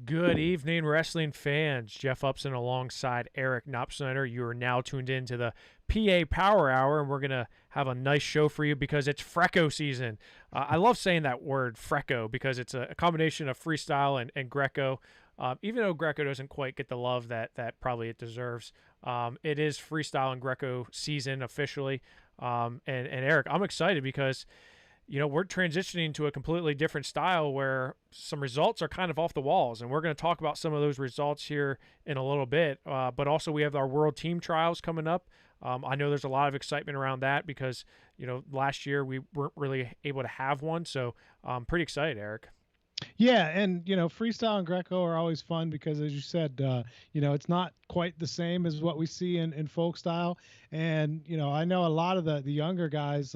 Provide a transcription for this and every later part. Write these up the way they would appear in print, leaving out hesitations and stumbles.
Good evening, wrestling fans. Jeff Upson alongside Eric Knopsnyder. You are now tuned in to the PA Power Hour, and we're going to have a nice show for you because it's FRECO season. I love saying that word, FRECO, because it's a combination of freestyle and Greco. Even though Greco doesn't quite get the love that probably it deserves, it is freestyle and Greco season officially. And Eric, I'm excited because we're transitioning to a completely different style where some results are kind of off the walls, and we're going to talk about some of those results here in a little bit. But also we have our World Team Trials coming up. I know there's a lot of excitement around that because, last year we weren't really able to have one. So I'm pretty excited, Eric. Yeah, and freestyle and Greco are always fun because, as you said, it's not quite the same as what we see in folk style. And I know a lot of the younger guys.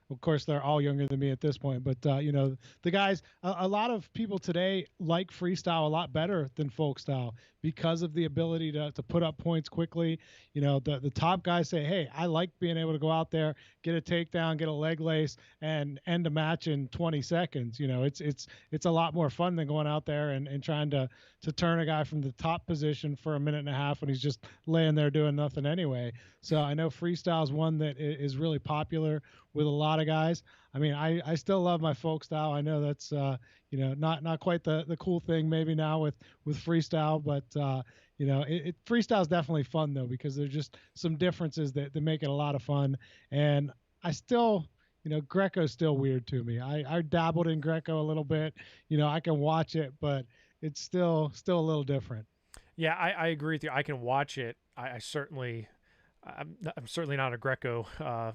Of course, they're all younger than me at this point, but the guys, a lot of people today like freestyle a lot better than folk style because of the ability to put up points quickly. The top guys say, hey, I like being able to go out there, get a takedown, get a leg lace, and end a match in 20 seconds. It's a lot more fun than going out there and trying to turn a guy from the top position for a minute and a half when he's just laying there doing nothing anyway. So I know freestyle is one that is really popular with a lot of guys. I mean, I still love my folk style. I know that's not quite the cool thing maybe now with freestyle, but freestyle is definitely fun though because there's just some differences that make it a lot of fun. And I still, Greco's still weird to me. I dabbled in Greco a little bit. I can watch it, but it's still a little different. Yeah, I agree with you. I can watch it. I'm certainly not a Greco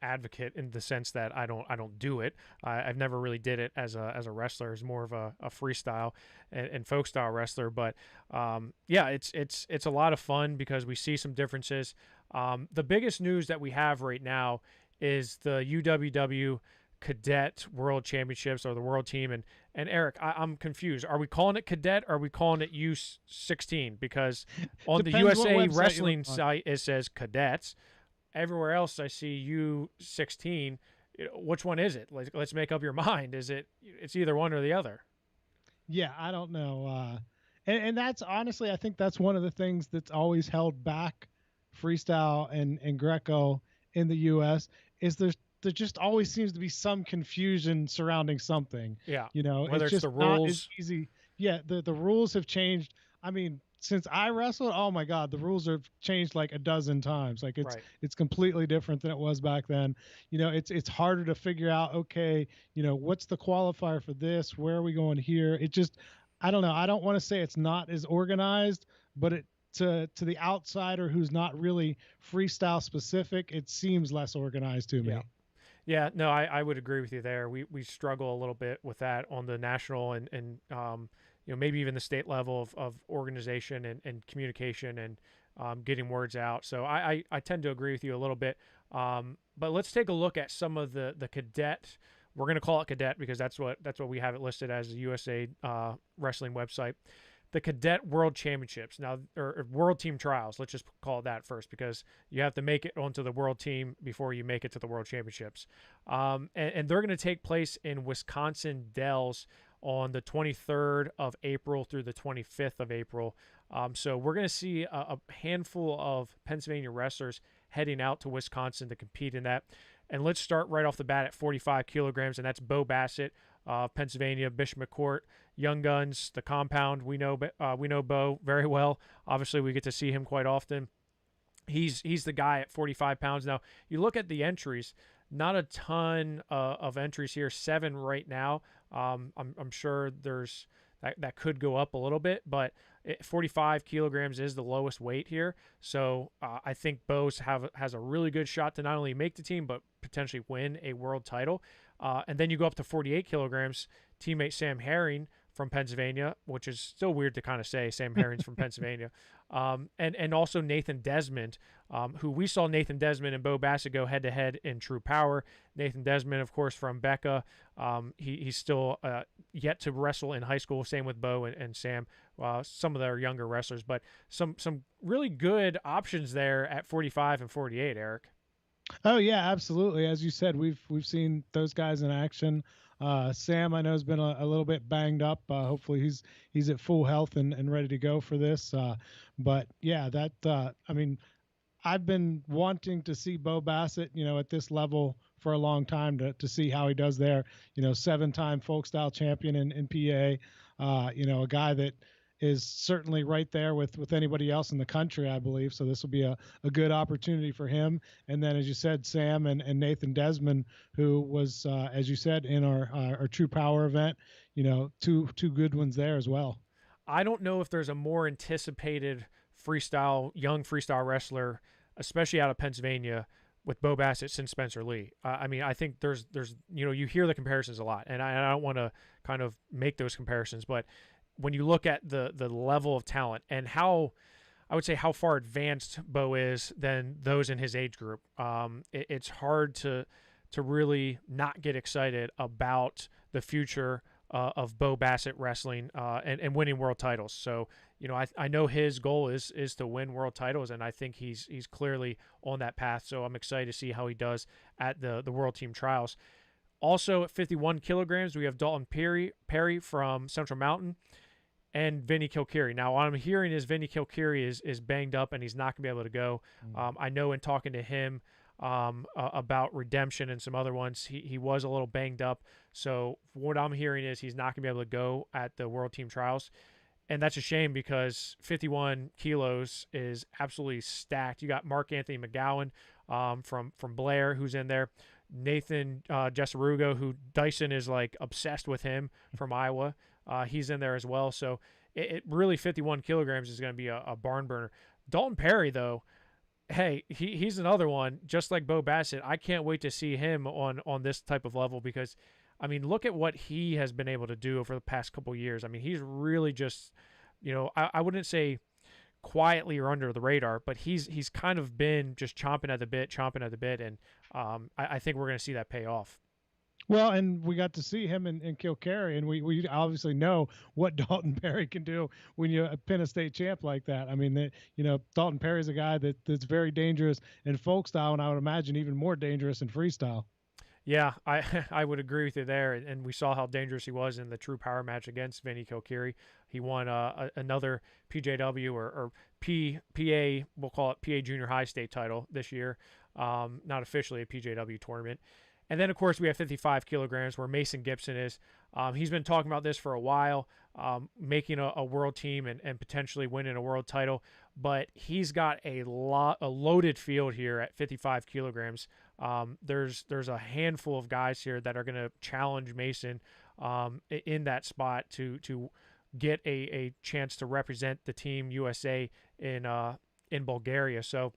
advocate in the sense that I don't do it. I've never really did it as a wrestler. As more of a freestyle and folk style wrestler. But it's a lot of fun because we see some differences. The biggest news that we have right now is the UWW Cadet World Championships or the World Team. And Eric, I'm confused. Are we calling it Cadet or are we calling it U16? Because on the USA Wrestling site it says Cadets. Everywhere else I see U16. Which one is it? Let's make up your mind. It's either one or the other? Yeah, I don't know. And that's honestly, I think that's one of the things that's always held back freestyle and Greco in the U.S. is there just always seems to be some confusion surrounding something. Yeah. Whether it's just the rules. Not as easy. Yeah, the rules have changed. I mean, since I wrestled, oh my God, the rules have changed like a dozen times. Like it's completely different than it was back then. It's harder to figure out, okay, what's the qualifier for this? Where are we going here? It just, I don't know. I don't want to say it's not as organized, but to the outsider who's not really freestyle specific, it seems less organized to me. Yeah, no, I would agree with you there. We struggle a little bit with that on the national and maybe even the state level of organization and communication and getting words out. So I tend to agree with you a little bit. But let's take a look at some of the cadet. We're going to call it cadet because that's what we have it listed as the USA Wrestling website. The Cadet World Championships now, or World Team Trials. Let's just call it that first because you have to make it onto the World Team before you make it to the World Championships. And they're going to take place in Wisconsin Dells on the 23rd of April through the 25th of April. So we're going to see a handful of Pennsylvania wrestlers heading out to Wisconsin to compete in that. And let's start right off the bat at 45 kilograms, and that's Bo Bassett, Pennsylvania, Bishop McCourt, Young Guns, the Compound. We know Bo very well. Obviously, we get to see him quite often. He's the guy at 45 pounds. Now, you look at the entries, not a ton of entries here, 7 right now. I'm sure there's that could go up a little bit, but 45 kilograms is the lowest weight here. So I think Bo has a really good shot to not only make the team, but potentially win a world title. And then you go up to 48 kilograms, teammate Sam Herring from Pennsylvania, which is still weird to kind of say. Sam Herring's from Pennsylvania. And also Nathan Desmond, who we saw Nathan Desmond and Bo Bassett go head-to-head in True Power. Nathan Desmond, of course, from Becca. He's still yet to wrestle in high school. Same with Bo and Sam, some of their younger wrestlers. But some really good options there at 45 and 48, Eric. Oh yeah, absolutely. As you said, we've seen those guys in action Sam, I know, has been a little bit banged up. Hopefully, he's at full health and ready to go for this. But yeah, that I mean, I've been wanting to see Bo Bassett, at this level for a long time to see how he does there. 7-time folk style champion in PA. A guy that is certainly right there with anybody else in the country, I believe. So this will be a good opportunity for him. And then, as you said, Sam and Nathan Desmond, who was, as you said, in our True Power event, two good ones there as well. I don't know if there's a more anticipated young freestyle wrestler, especially out of Pennsylvania, with Bo Bassett since Spencer Lee. I mean, I think there's you hear the comparisons a lot, and I don't want to kind of make those comparisons, but when you look at the level of talent and how far advanced Bo is than those in his age group, it's hard to really not get excited about the future of Bo Bassett wrestling and winning world titles. So, I know his goal is to win world titles, and I think he's clearly on that path. So I'm excited to see how he does at the World Team Trials. Also at 51 kilograms, we have Dalton Perry from Central Mountain and Vinny Kilkeary. Now, what I'm hearing is Vinny Kilkeary is banged up and he's not going to be able to go. I know in talking to him about Redemption and some other ones, he was a little banged up. So what I'm hearing is he's not going to be able to go at the World Team Trials. And that's a shame because 51 kilos is absolutely stacked. You got Mark Anthony McGowan from Blair, who's in there. Nathan Jesserugo, who Dyson is like obsessed with him from Iowa. He's in there as well. So it really 51 kilograms is going to be a barn burner. Dalton Perry, though, hey, he's another one, just like Bo Bassett. I can't wait to see him on this type of level because, I mean, look at what he has been able to do over the past couple of years. I mean, he's really just, I wouldn't say quietly or under the radar, but he's kind of been just chomping at the bit, and I think we're going to see that pay off. Well, and we got to see him in Kilkeary, and we obviously know what Dalton Perry can do when you pin a state champ like that. I mean, Dalton Perry's a guy that's very dangerous in folk style, and I would imagine even more dangerous in freestyle. Yeah, I would agree with you there, and we saw how dangerous he was in the True Power match against Vinny Kilkeary. He won another PJW or PA, we'll call it PA Junior High state title this year, not officially a PJW tournament. And then, of course, we have 55 kilograms where Mason Gibson is. He's been talking about this for a while, making a world team and potentially winning a world title. But he's got a loaded field here at 55 kilograms. There's a handful of guys here that are going to challenge Mason in that spot to get a chance to represent the team USA in Bulgaria. So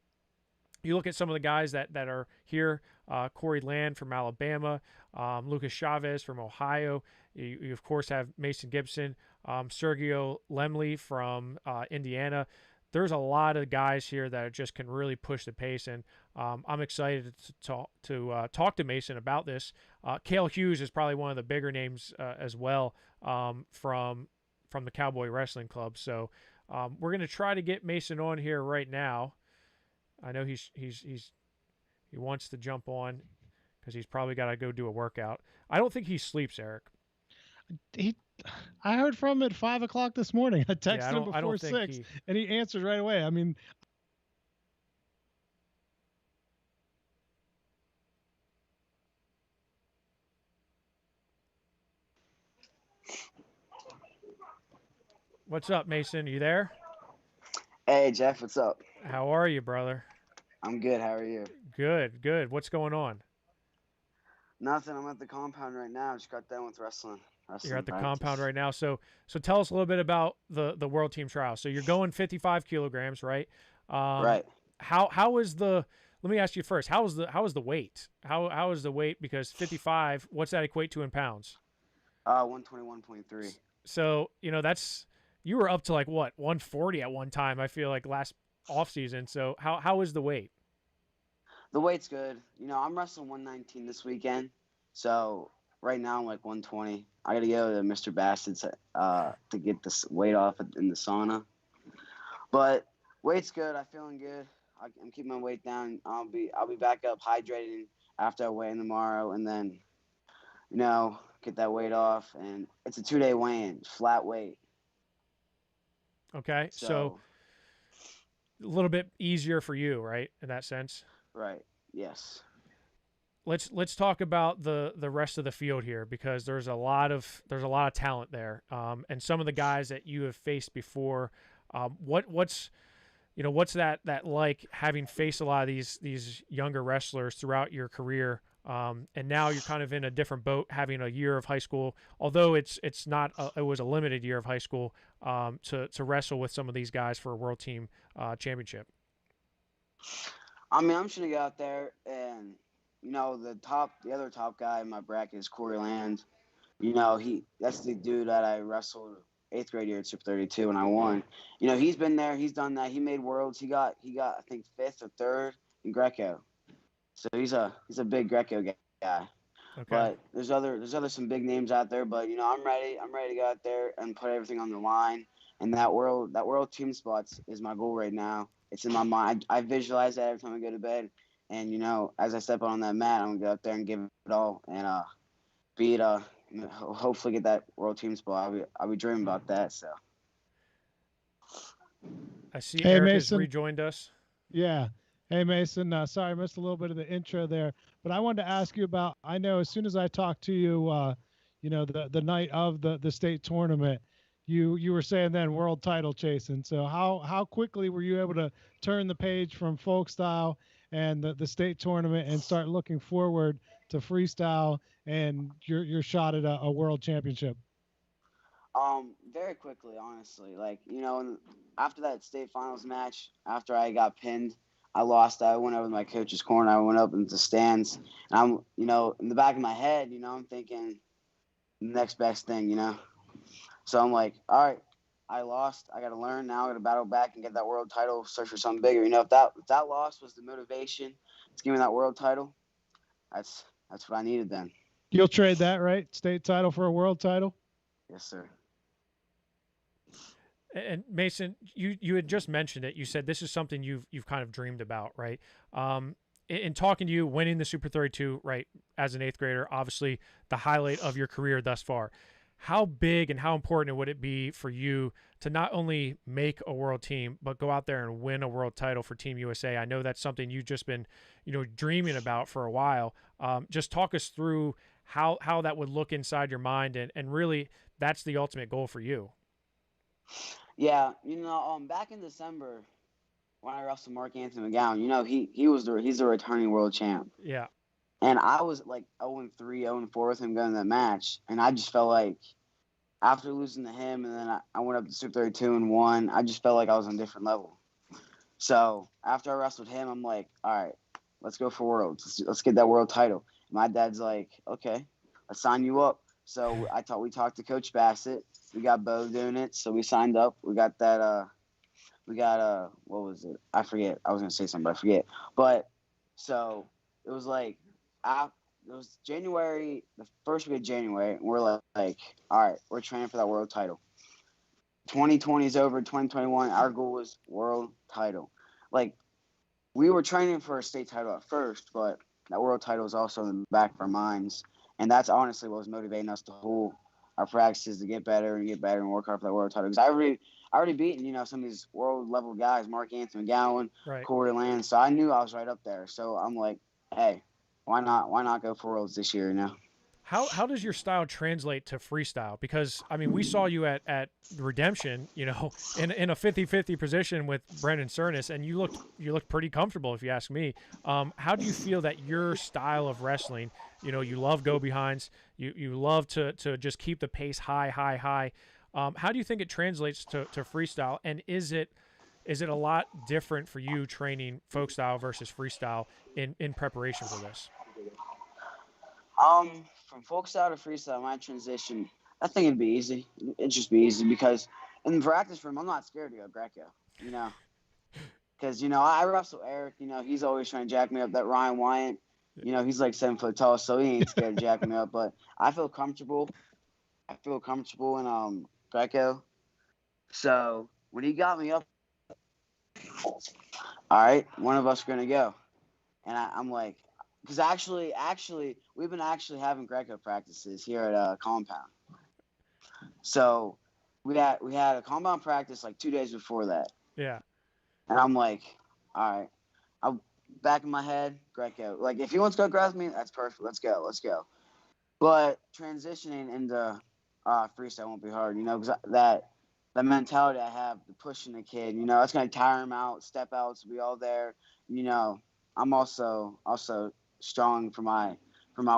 you look at some of the guys that are here, Corey Land from Alabama, Lucas Chavez from Ohio. You of course have Mason Gibson, Sergio Lemley from Indiana. There's a lot of guys here that just can really push the pace, and I'm excited to talk to Mason about this. Cale Hughes is probably one of the bigger names as well from the Cowboy Wrestling Club. So we're going to try to get Mason on here right now. I know he wants to jump on because he's probably got to go do a workout. I don't think he sleeps, Eric. I heard from him at 5 o'clock this morning. I texted him before 6, and he answered right away. I mean, what's up, Mason? Are you there? Hey, Jeff, what's up? How are you, brother? I'm good. How are you? Good. What's going on? Nothing. I'm at the compound right now. Just got done with wrestling. You're at the compound right now. So tell us a little bit about the World Team Trial. So you're going 55 kilograms, right? Right. How is the? Let me ask you first. How is the weight? How is the weight? Because 55. What's that equate to in pounds? 121.3. So you were up to like what 140 at one time. I feel like last off season. So how is the weight? The weight's good. I'm wrestling 119 this weekend. So right now I'm like 120. I got to go to Mr. Bassett's to get this weight off in the sauna. But weight's good. I'm feeling good. I'm keeping my weight down. I'll be back up hydrating after I weigh in tomorrow, and then, gonna get that weight off, and it's a 2-day weigh-in, flat weight. Okay, so a little bit easier for you, right, in that sense? Right. Yes. Let's talk about the rest of the field here, because there's a lot of talent there, and some of the guys that you have faced before. What's that like, having faced a lot of these younger wrestlers throughout your career, and now you're kind of in a different boat, having a year of high school, although it was a limited year of high school, to wrestle with some of these guys for a world team championship. I mean, I'm just gonna go out there, and the other top guy in my bracket is Corey Land. That's the dude that I wrestled 8th grade year at Super 32 and I won. He's been there, he's done that, he made worlds, he got I think 5th or 3rd in Greco. So he's a big Greco guy. Okay. But there's some big names out there, but I'm ready to go out there and put everything on the line. And that world team spots is my goal right now. It's in my mind. I visualize that every time I go to bed. And as I step on that mat, I'm gonna go out there and give it all and hopefully get that world team spot. I'll be dreaming about that. So I see Eric Mason has rejoined us. Yeah. Hey, Mason. Sorry, I missed a little bit of the intro there, but I wanted to ask you about. I know as soon as I talked to you, the night of the state tournament, you were saying then world title chasing. So how quickly were you able to turn the page from folk style and the state tournament and start looking forward to freestyle and your shot at a world championship? Very quickly, honestly. After that state finals match, after I got pinned, I lost. I went over to my coach's corner. I went up into the stands, and I'm, in the back of my head, I'm thinking next best thing, So I'm like, all right, I lost. I got to learn. Now I got to battle back and get that world title, search for something bigger. If that loss was the motivation to give me that world title, that's what I needed then. You'll trade that, right? State title for a world title? Yes, sir. And Mason, you had just mentioned it. You said this is something you've kind of dreamed about, right? In talking to you, winning the Super 32, right, as an 8th grader, obviously the highlight of your career thus far. How big and how important would it be for you to not only make a world team, but go out there and win a world title for Team USA? I know that's something you've just been, dreaming about for a while. Just talk us through how that would look inside your mind, and really that's the ultimate goal for you. Yeah, back in December when I wrestled Mark Anthony McGowan, he's the returning world champ. Yeah. And I was like 0-3, 0-4 with him going to that match, and I just felt like after losing to him, and then I went up to Super 32 and won, I just felt like I was on a different level. So after I wrestled him, I'm like, all right, let's go for worlds. Let's get that world title. My dad's like, okay, let's sign you up. So we talked to Coach Bassett. We got Bo doing it, so we signed up. We got that. What was it? I forget. I was gonna say something, but I forget. But so it was like, it was January, the first week of January. And we're like, all right, we're training for that world title. 2020 is over. 2021, our goal was world title. Like, we were training for a state title at first, but that world title is also in the back of our minds, and that's honestly what was motivating us to hold our practices to get better and work hard for that world title. Because I already beaten, some of these world level guys, Mark Anthony McGowan, right, Corey Land. So I knew I was right up there. So I'm like, hey, why not go for worlds this year, How does your style translate to freestyle? Because I mean, we saw you at Redemption, in a 50-50 position with Brendan Cernis, and you looked pretty comfortable, if you ask me. How do you feel that your style of wrestling, you love go behinds, you love to just keep the pace high. How do you think it translates to freestyle? And is it a lot different for you training folk style versus freestyle in preparation for this? From folk style to freestyle, my transition, I think it'd be easy. It'd just be easy because in the practice room, I'm not scared to go Greco, because, I wrestle Eric, he's always trying to jack me up. That Ryan Wyatt, he's like 7 foot tall, so he ain't scared to jack me up. But I feel comfortable. In Greco. So when he got me up, all right, one of us are going to go. And I'm like, because actually, we've been actually having Greco practices here at compound. So we had a compound practice like 2 days before that. Yeah. And I'm like, all right. I'm back in my head, Greco. Like, if he wants to go grab me, that's perfect. Let's go. But transitioning into freestyle won't be hard, because that mentality I have, the pushing the kid, it's gonna tire him out. Step outs will be all there. I'm also strong for my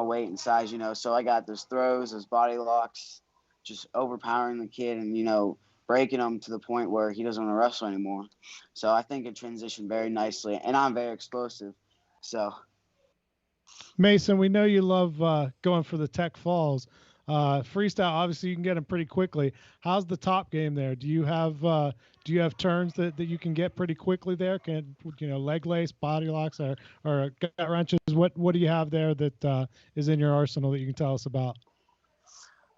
weight and size. So I got those throws, those body locks, just overpowering the kid, and breaking him to the point where he doesn't want to wrestle anymore. So I think it transitioned very nicely, and I'm very explosive. So, Mason, we know you love going for the tech falls. Freestyle, obviously, you can get them pretty quickly. How's the top game there? Do you have turns that you can get pretty quickly there? Can leg lace, body locks, or gut wrenches? What do you have there that is in your arsenal that you can tell us about?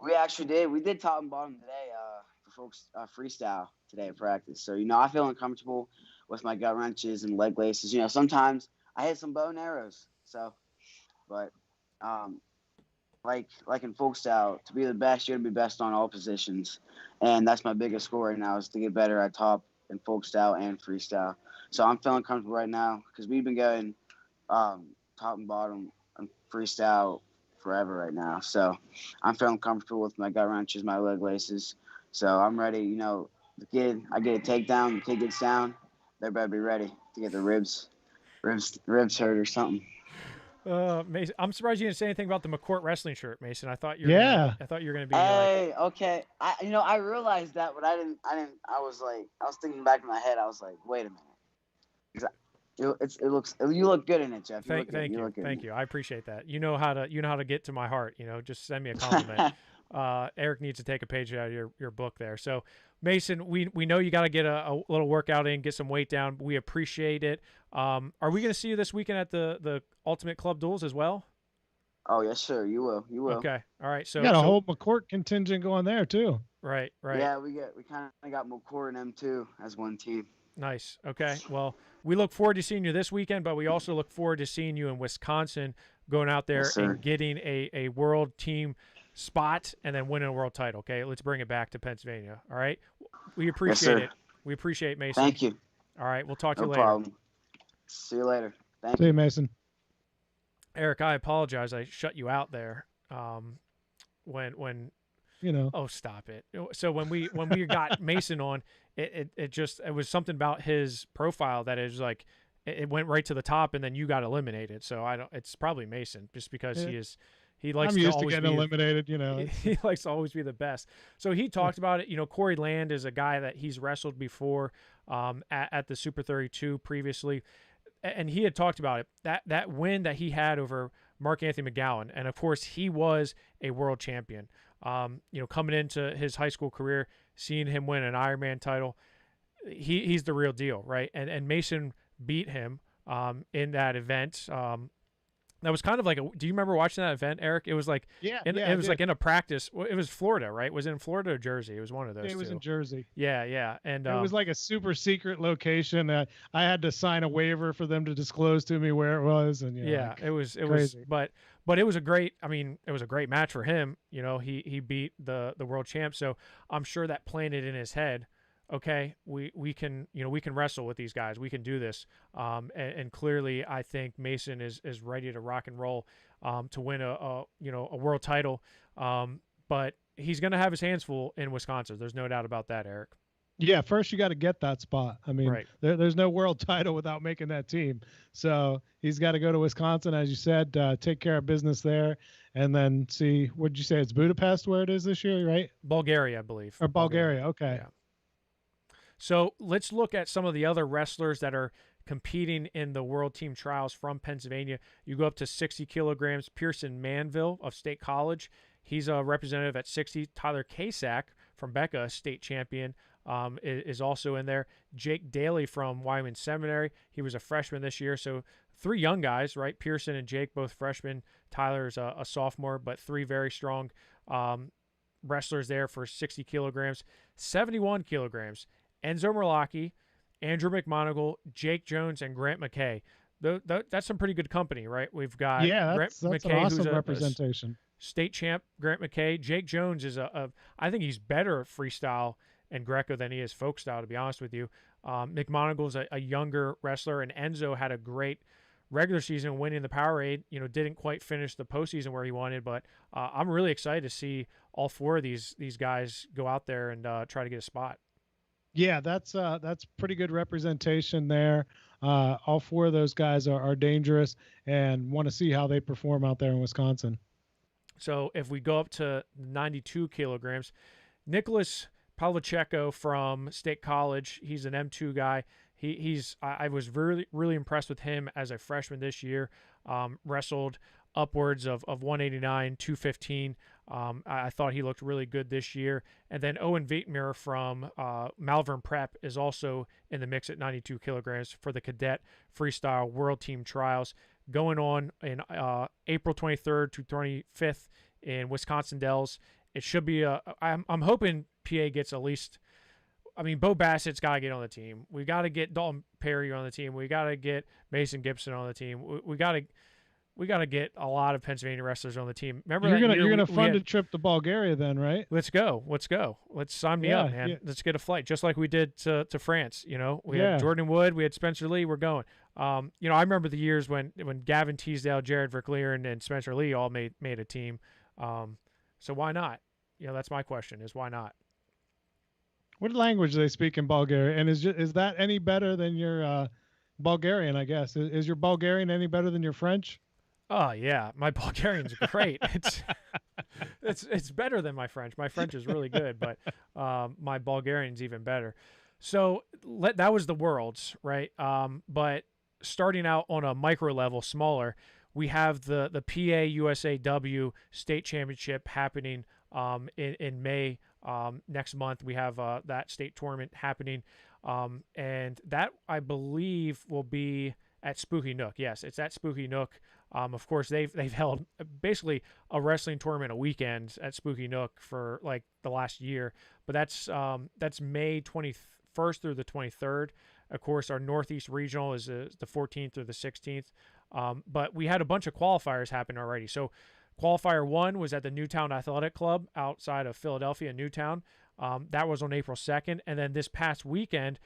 We actually did. We did top and bottom today for folks freestyle today at practice. So I feel uncomfortable with my gut wrenches and leg laces. Sometimes I hit some bow and arrows. So, but like in folk style, to be the best, you got to be best on all positions, and that's my biggest goal right now is to get better at top and folk style and freestyle. So I'm feeling comfortable right now because we've been going top and bottom and freestyle forever right now. So I'm feeling comfortable with my gut wrenches, my leg laces. So I'm ready. The kid, I get a takedown, the kid gets down, they better be ready to get the ribs hurt or something. Mason, I'm surprised you didn't say anything about the McCourt wrestling shirt, Mason. I thought you were gonna be hey, okay. I realized that, but I didn't. I was thinking back in my head. I was like, wait a minute. You look good in it, Jeff. Thank you. I appreciate that. You know how to get to my heart. Just send me a compliment. Eric needs to take a page out of your book there. So, Mason, we know you got to get a little workout in, get some weight down. We appreciate it. Are we going to see you this weekend at the Ultimate Club Duels as well? Oh yes, sir. You will. Okay. All right. So you got a whole McCourt contingent going there too. Right. Yeah, we kind of got McCourt and them too as one team. Nice. Okay. Well, we look forward to seeing you this weekend, but we also look forward to seeing you in Wisconsin, going out there and getting a world team spot and then winning a world title. Okay. Let's bring it back to Pennsylvania. All right. We appreciate it. We appreciate Mason. Thank you. All right. We'll talk to you later. No problem. See you later. Thank you. See you, Mason. Eric, I apologize. I shut you out there. When oh, stop it. So when we got Mason on, it was something about his profile that is like it went right to the top and then you got eliminated. So it's probably Mason just because he likes to always get eliminated, He likes to always be the best. So he talked about it. Corey Land is a guy that he's wrestled before at the Super 32 previously. And he had talked about it, that win that he had over Mark Anthony McGowan. And of course he was a world champion. Coming into his high school career, seeing him win an Ironman title, he's the real deal, right? And Mason beat him in that event. That was kind of like do you remember watching that event, Eric? It was like it was like in a practice. It was Florida, right? Was it in Florida or Jersey? It was one of those. It was in Jersey. Yeah. And it was like a super secret location. I had to sign a waiver for them to disclose to me where it was. And it was crazy. But it was a great. I mean, it was a great match for him. He beat the world champ. So I'm sure that planted in his head. Okay, we can wrestle with these guys. We can do this. And clearly, I think Mason is ready to rock and roll to win a world title. But he's going to have his hands full in Wisconsin. There's no doubt about that, Eric. Yeah, first you got to get that spot. I mean, right. There's no world title without making that team. So he's got to go to Wisconsin, as you said, take care of business there, and then see. What did you say? It's Budapest where it is this year, right? Bulgaria, I believe. Or Bulgaria. Okay. Yeah. So let's look at some of the other wrestlers that are competing in the World Team Trials from Pennsylvania. You go up to 60 kilograms. Pearson Manville of State College. He's a representative at 60. Tyler Kasak from Becca, state champion, is also in there. Jake Daly from Wyoming Seminary. He was a freshman this year. So 3 young guys, right? Pearson and Jake, both freshmen. Tyler's a sophomore, but 3 very strong wrestlers there for 60 kilograms. 71 kilograms. Enzo Merlocki, Andrew McMonagle, Jake Jones, and Grant McKay. That's some pretty good company, right? We've got Yeah, Grant that's an McKay, awesome who's a representation. state champ. Grant McKay. Jake Jones is I think he's better at freestyle and Greco than he is folk style, to be honest with you. McMonagle's a younger wrestler, and Enzo had a great regular season winning the Powerade. Didn't quite finish the postseason where he wanted, but I'm really excited to see all four of these guys go out there and try to get a spot. Yeah, that's pretty good representation there. All four of those guys are dangerous, and want to see how they perform out there in Wisconsin. So if we go up to 92 kilograms, Nicholas Pavlichenko from State College, he's an M2 guy. I was really, really impressed with him as a freshman this year. Wrestled upwards of 189, 215. I thought he looked really good this year. And then Owen Vietmere from Malvern Prep is also in the mix at 92 kilograms for the Cadet Freestyle World Team Trials going on in April 23rd to 25th in Wisconsin Dells. It should be I'm hoping PA gets at least. I mean, Bo Bassett's got to get on the team. We got to get Dalton Perry on the team. We got to get Mason Gibson on the team. We got to get a lot of Pennsylvania wrestlers on the team. Remember, you're gonna fund a trip to Bulgaria then, right? Let's go. Let's sign me up, man. Yeah. Let's get a flight, just like we did to France. We had Jordan Wood, we had Spencer Lee. We're going. I remember the years when Gavin Teasdale, Jared Verkleer, and Spencer Lee all made a team. So why not? That's my question: is why not? What language do they speak in Bulgaria? And is that any better than your Bulgarian? I guess is your Bulgarian any better than your French? Oh yeah, my Bulgarian's great. It's better than my French. My French is really good, but my Bulgarian's even better. So that was the Worlds, right? But starting out on a micro level, smaller, we have the PAUSAW State Championship happening in May. Next month we have that state tournament happening, and that I believe will be at Spooky Nook. Yes, it's at Spooky Nook. Of course, they've held basically a wrestling tournament a weekend at Spooky Nook for like the last year. But that's May 21st through the 23rd. Of course, our Northeast Regional is the 14th through the 16th. But we had a bunch of qualifiers happen already. So Qualifier 1 was at the Newtown Athletic Club outside of Philadelphia, Newtown. That was on April 2nd. And then this past weekend,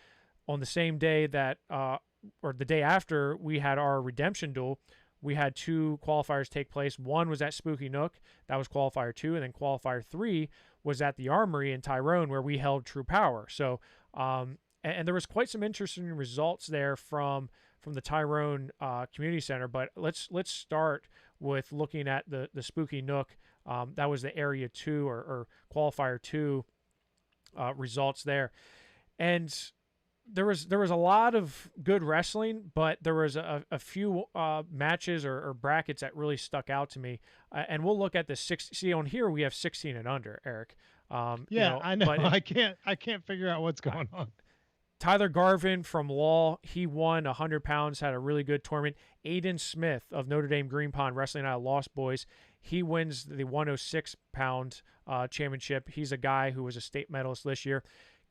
on the same day that, or the day after, we had our redemption duel. We had two qualifiers take place. One was at Spooky Nook. That was Qualifier 2. And then Qualifier 3 was at the Armory in Tyrone, where we held True Power. So, and there was quite some interesting results there from the Tyrone Community Center. But let's start with looking at the Spooky Nook. That was the Area 2 or Qualifier 2 results there. And there was a lot of good wrestling, but there was a few matches or brackets that really stuck out to me. And we'll look at the see on here we have 16 and under, Eric. I know. But I can't figure out what's going on. Tyler Garvin from Law, he won 100 pounds, had a really good tournament. Aiden Smith of Notre Dame Green Pond Wrestling out of Lost Boys, he wins the 106-pound championship. He's a guy who was a state medalist this year.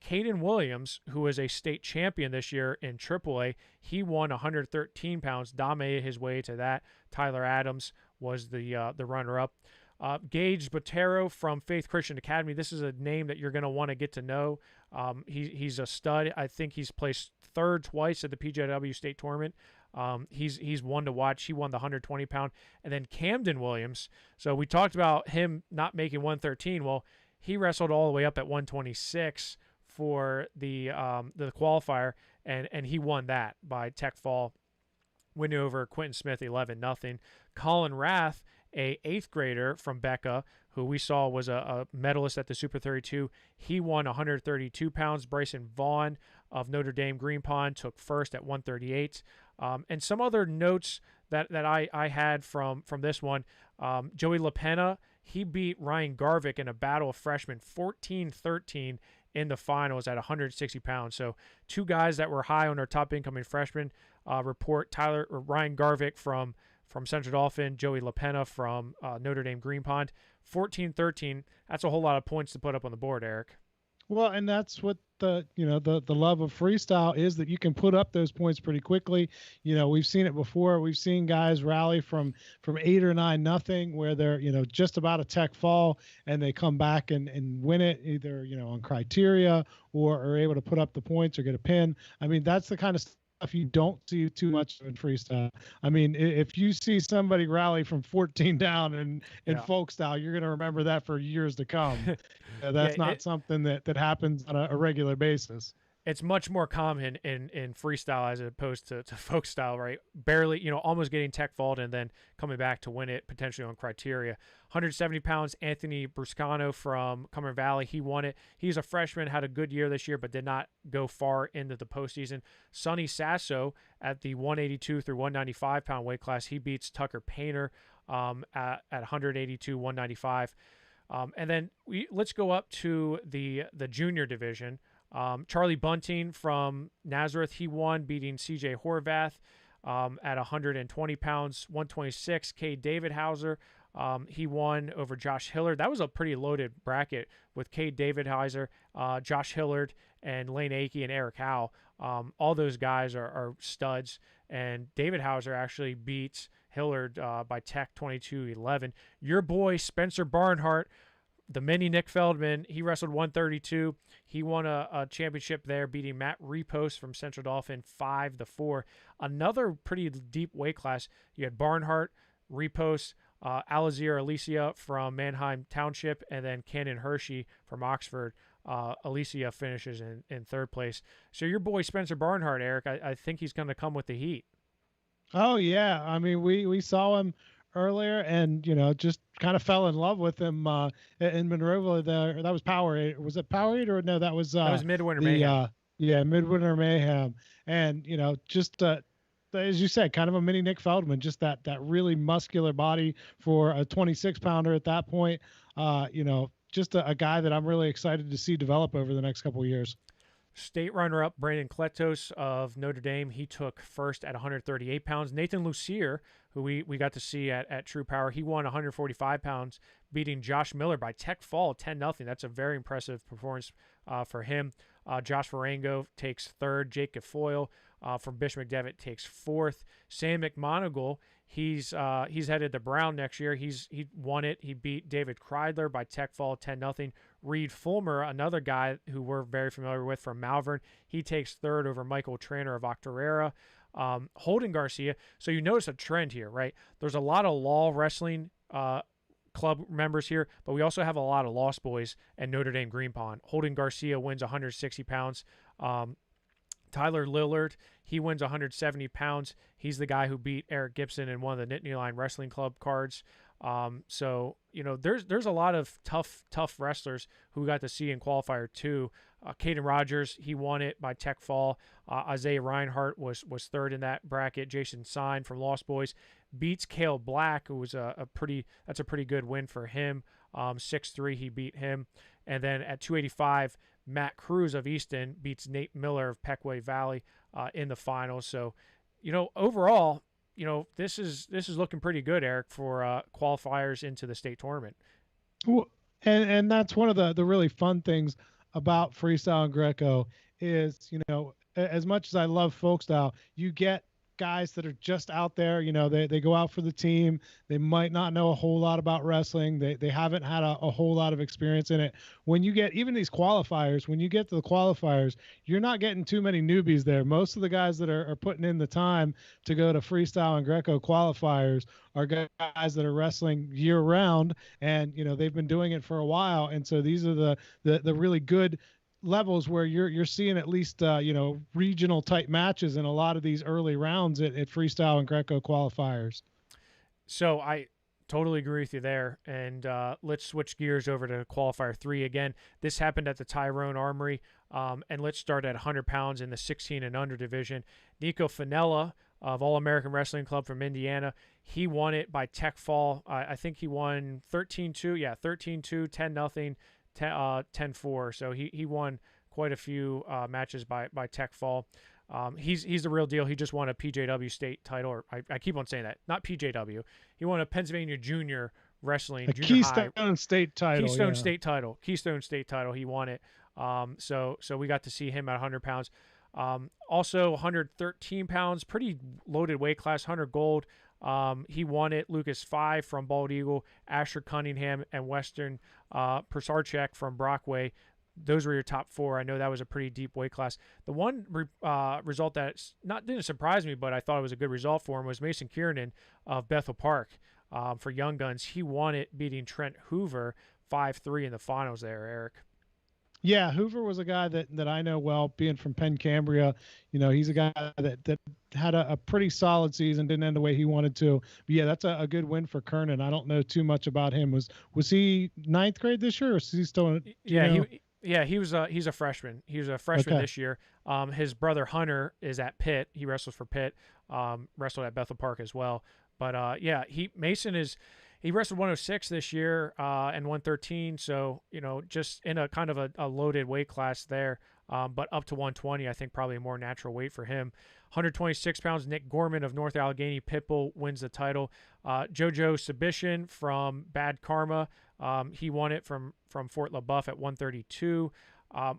Caden Williams, who was a state champion this year in AAA, he won 113 pounds, dominated his way to that. Tyler Adams was the runner-up. Gage Botero from Faith Christian Academy. This is a name that you're going to want to get to know. He's a stud. I think he's placed third twice at the PJW State Tournament. He's one to watch. He won the 120-pound. And then Camden Williams. So we talked about him not making 113. Well, he wrestled all the way up at 126 for the qualifier, and he won that by tech fall, winning over Quentin Smith 11-0. Colin Rath, a 8th grader from Becca, who we saw was a medalist at the Super 32. He won 132 pounds. Bryson Vaughn of Notre Dame Green Pond took first at 138. And some other notes that I had from this one, Joey LaPena, he beat Ryan Garvick in a battle of freshmen 14-13 in the finals at 160 pounds. So two guys that were high on our top incoming freshmen report. Ryan Garvick from Central Dauphin, Joey LaPena from Notre Dame Green Pond. 14-13, that's a whole lot of points to put up on the board, Eric. Well, and that's what the love of freestyle is, that you can put up those points pretty quickly. We've seen it before. We've seen guys rally from 8 or 9-0, where they're just about a tech fall, and they come back and win it, either on criteria, or are able to put up the points or get a pin. I mean, that's the kind of stuff you don't see too much in freestyle. I mean, if you see somebody rally from 14 down in Yeah. folk style, you're going to remember that for years to come. Yeah, That's not something that happens on a regular basis. it's much more common in freestyle as opposed to folk style, right? Barely, almost getting tech fault and then coming back to win it potentially on criteria. 170 pounds, Anthony Bruscano from Cumberland Valley. He won it. He's a freshman, had a good year this year, but did not go far into the postseason. Sonny Sasso at the 182 through 195 pound weight class. He beats Tucker Painter at 182, 195. And then let's go up to the junior division. Charlie Bunting from Nazareth, he won, beating CJ Horvath at 120 pounds, 126. Cade David Hauser, he won over Josh Hillard. That was a pretty loaded bracket with Cade David Hauser, Josh Hillard, and Lane Akey and Eric Howe. All those guys are studs, and David Hauser actually beats Hillard by tech 22-11. Your boy Spencer Barnhart, the mini Nick Feldman, he wrestled 132. He won a championship there, beating Matt Repost from Central Dauphin 5-4. Another pretty deep weight class. You had Barnhart, Repost, Alazir Alicia from Manheim Township, and then Cannon Hershey from Oxford. Alicia finishes in third place. So your boy Spencer Barnhart, Eric, I think he's going to come with the heat. Oh yeah, I mean we saw him earlier, and just kind of fell in love with him in Monroeville. That was Powerade. Was it Powerade, or no? That was Midwinter Mayhem. Yeah, Midwinter Mayhem, and just as you said, kind of a mini Nick Feldman, just that really muscular body for a 26-pounder at that point. Just a guy that I'm really excited to see develop over the next couple of years. State runner-up Brandon Kletos of Notre Dame, he took first at 138 pounds. Nathan Lucier, who we got to see at True Power, he won 145 pounds, beating Josh Miller by tech fall 10-0. That's a very impressive performance for him. Josh Varango takes third. Jake Gafoyle from Bishop McDevitt takes fourth. Sam McMonigal, he's headed to Brown next year. He won it. He beat David Kreidler by tech fall 10-0. Reed Fulmer, another guy who we're very familiar with from Malvern, he takes third over Michael Tranter of Octorara. Holden Garcia. So you notice a trend here, right? There's a lot of Law Wrestling club members here, but we also have a lot of Lost Boys and Notre Dame Green Pond. Holden Garcia wins 160 pounds. Tyler Lillard, he wins 170 pounds. He's the guy who beat Eric Gibson in one of the Nittany Lion Wrestling Club cards. So there's a lot of tough wrestlers who we got to see in qualifier 2. Caden Rogers, he won it by tech fall. Isaiah Reinhart was third in that bracket. Jason Sine from Lost Boys beats Cale Black, who was a pretty good win for him. 6'3", he beat him. And then at 285, Matt Cruz of Easton beats Nate Miller of Pequay Valley in the finals. So, overall, this is looking pretty good, Eric, for qualifiers into the state tournament. Well, and that's one of the really fun things about freestyle and Greco is, as much as I love folk style, you get guys that are just out there, they go out for the team. They might not know a whole lot about wrestling. They haven't had a whole lot of experience in it. When you get even these qualifiers, when you get to the qualifiers, you're not getting too many newbies there. Most of the guys that are putting in the time to go to freestyle and Greco qualifiers are guys that are wrestling year round, and they've been doing it for a while. And so these are the really good levels where you're seeing at least regional type matches in a lot of these early rounds at freestyle and Greco qualifiers. So I totally agree with you there. And let's switch gears over to qualifier 3 again. This happened at the Tyrone Armory. And let's start at 100 pounds in the 16 and under division. Nico Finella of All American Wrestling Club from Indiana, he won it by tech fall. I think he won 13-2. Yeah, 13-2, 10-0. 10-4. So he won quite a few matches by tech fall. He's the real deal. He just won a PJW state title. Or I keep on saying that. Not PJW. He won a Pennsylvania Junior Wrestling. Keystone State title. Keystone State title. Keystone State title. He won it. So we got to see him at 100 pounds. Also 113 pounds, pretty loaded weight class. Hunter Gold, he won it. Lucas 5 from Bald Eagle, Asher Cunningham, and Western Persarchek from Brockway. Those were your top 4. I know that was a pretty deep weight class. The one result that didn't surprise me, but I thought it was a good result for him was Mason Kiernan of Bethel Park for Young Guns. He won it, beating Trent Hoover 5-3 in the finals there, Eric. Yeah, Hoover was a guy that I know well, being from Penn Cambria. He's a guy that had a pretty solid season, didn't end the way he wanted to. But yeah, that's a good win for Kernan. I don't know too much about him. Was he 9th grade this year, or is he still? He's a freshman. He was a freshman this year. His brother Hunter is at Pitt. He wrestles for Pitt. Wrestled at Bethel Park as well. But Mason is. He wrestled 106 this year and 113, so just in a kind of a loaded weight class there. But up to 120, I think probably a more natural weight for him. 126 pounds, Nick Gorman of North Allegheny Pitbull wins the title. Jojo Subishin from Bad Karma, he won it from Fort LaBeouf at 132.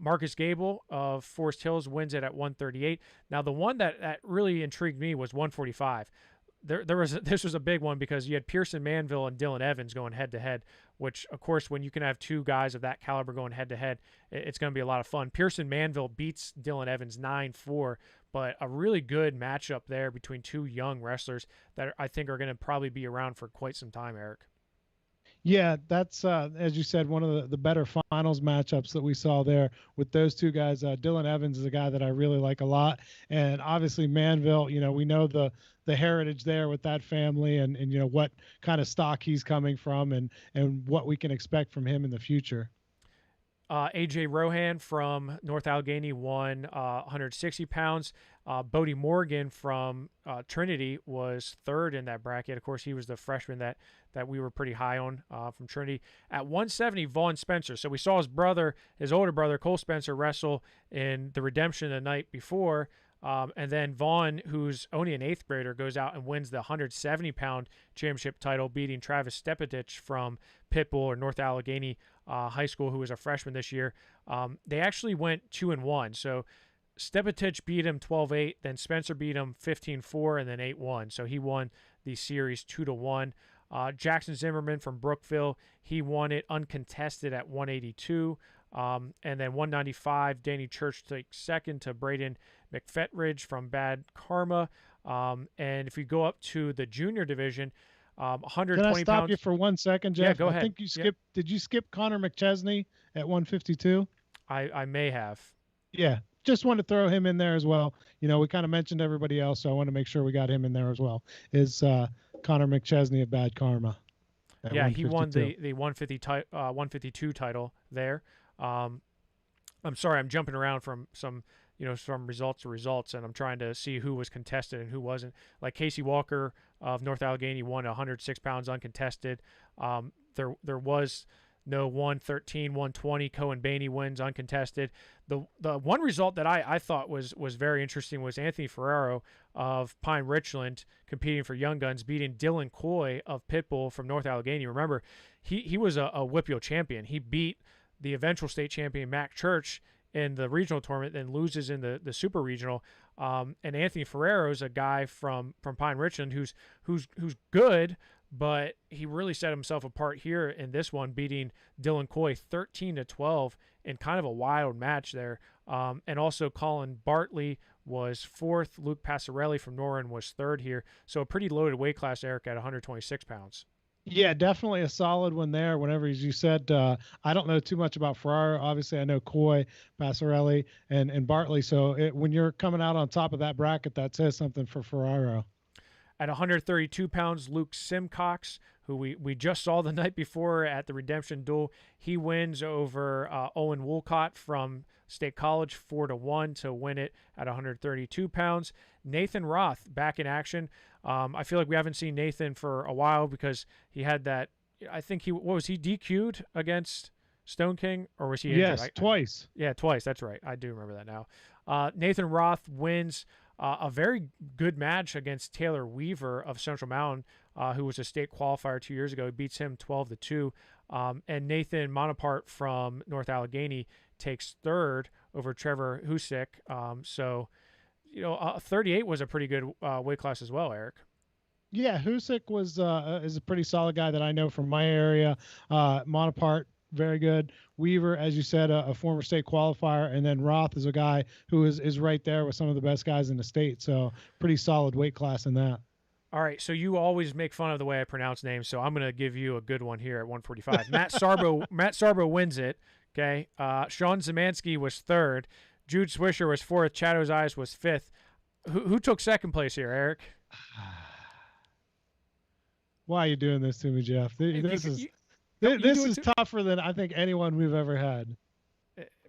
Marcus Gable of Forest Hills wins it at 138. Now, the one that really intrigued me was 145. This was a big one because you had Pearson Manville and Dylan Evans going head-to-head, which, of course, when you can have 2 guys of that caliber going head-to-head, it's going to be a lot of fun. Pearson Manville beats Dylan Evans 9-4, but a really good matchup there between 2 young wrestlers that I think are going to probably be around for quite some time, Eric. Yeah, that's, as you said, one of the better finals matchups that we saw there with those 2 guys. Dylan Evans is a guy that I really like a lot. And obviously Manville, we know the heritage there with that family and what kind of stock he's coming from and what we can expect from him in the future. AJ Rohan from North Allegheny won 160 pounds. Bodie Morgan from Trinity was 3rd in that bracket. Of course, he was the freshman that we were pretty high on from Trinity. At 170, Vaughn Spencer. So we saw his older brother, Cole Spencer, wrestle in the Redemption the night before. And then Vaughn, who's only an 8th grader, goes out and wins the 170-pound championship title, beating Travis Stepetich from Pitbull or North Allegheny High School, who was a freshman this year. They actually went 2-1. So Stepetich beat him 12-8, then Spencer beat him 15-4, and then 8-1. So he won the series 2-1. Jackson Zimmerman from Brookville, he won it uncontested at 182. And then 195, Danny Church takes 2nd to Braden McFetridge from Bad Karma. And if we go up to the junior division, 120 pounds. Can I stop you for 1 second, Jeff? Yeah, go ahead. I think you skipped. Yeah. Did you skip Connor McChesney at 152? I may have. Yeah, just wanted to throw him in there as well. We kind of mentioned everybody else, so I want to make sure we got him in there as well. Is Connor McChesney of Bad Karma? Yeah, he won the 152 title there. I'm sorry, I'm jumping around from some results to results, and I'm trying to see who was contested and who wasn't. Like Casey Walker of North Allegheny won 106 pounds uncontested. There was no 113, 120. Cohen Bainey wins uncontested. The one result that I thought was very interesting was Anthony Ferraro of Pine Richland competing for Young Guns, beating Dylan Coy of Pitbull from North Allegheny. Remember, he was a Whippeal champion. He beat the eventual state champion Mac Church in the regional tournament, then loses in the super regional. And Anthony Ferrero is a guy from Pine Richland who's good, but he really set himself apart here in this one, beating Dylan Coy 13-12 in kind of a wild match there. And also Colin Bartley was 4th. Luke Passarelli from Norrin was 3rd here. So a pretty loaded weight class, Eric, at 126 pounds. Yeah, definitely a solid one there. Whenever, as you said, I don't know too much about Ferraro. Obviously, I know Coy, Passarelli, and Bartley. So when you're coming out on top of that bracket, that says something for Ferraro. At 132 pounds, Luke Simcox, who we just saw the night before at the Redemption Duel, he wins over Owen Woolcott from State College 4-1 to win it at 132 pounds. Nathan Roth back in action. I feel like we haven't seen Nathan for a while because he had that. I think he DQ'd against Stone King, or was he injured? Yes, twice. Yeah, twice. That's right. I do remember that now. Nathan Roth wins a very good match against Taylor Weaver of Central Mountain, who was a state qualifier 2 years ago. He beats him 12-2. And Nathan Monapart from North Allegheny takes third over Trevor Husick. So, 38 was a pretty good weight class as well, Eric. Yeah, Husick is a pretty solid guy that I know from my area. Monapart, very good. Weaver, as you said, a former state qualifier, and then Roth is a guy who is right there with some of the best guys in the state. So pretty solid weight class in that. All right, so you always make fun of the way I pronounce names, so I'm going to give you a good one here at 145. Matt Sarbo wins it. Okay, Sean Zemansky was third. Jude Swisher was fourth. Chad Ozias was fifth. Who took second place here, Eric? Why are you doing this to me, Jeff? This is tougher than I think anyone we've ever had.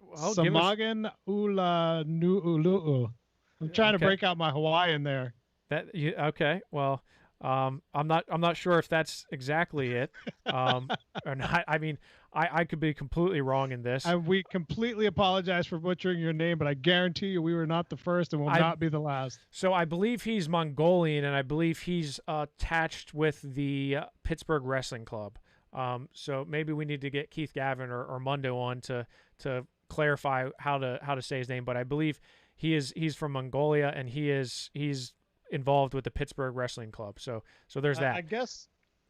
Well, Samagan Ula Nu'ulu'u. I'm trying to break out my Hawaiian there. Okay? Well, I'm not sure if that's exactly it, or not. I mean, I could be completely wrong in this. We completely apologize for butchering your name, but I guarantee you we were not the first and will not be the last. So I believe he's Mongolian, and I believe he's attached with the Pittsburgh Wrestling Club. So maybe we need to get Keith Gavin or Mundo on to clarify how to say his name. But I believe he's from Mongolia, and he's involved with the Pittsburgh Wrestling Club. So there's that.